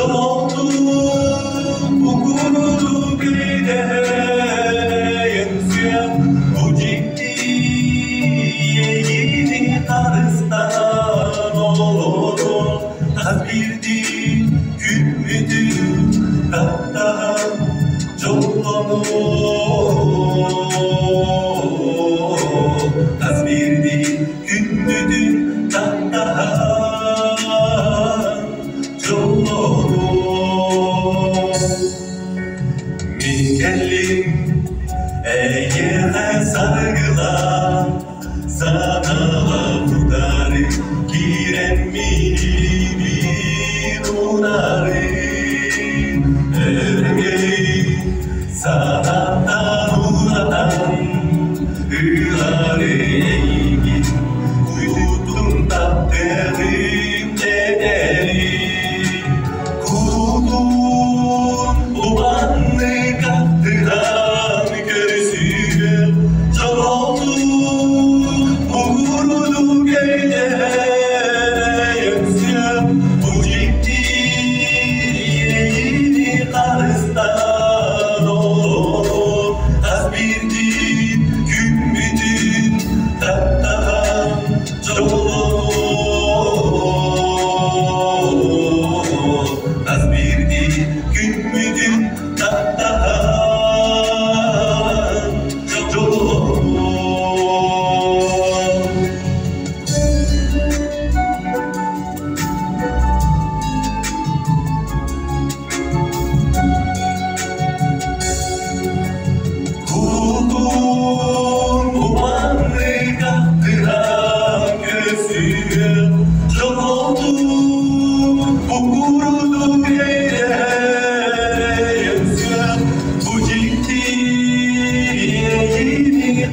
oldu bu gururlu gideyim bu ciddiye yeni tarzdan olur tasvirdir gün müdür hatta çoğlanır tasvirdir gün müdür hatta Mikelim eğer sargılar sana lafları giren bir unarı ergeyi sanattan uğratan hıları eğgin kuyudunda derin nedeni Yeni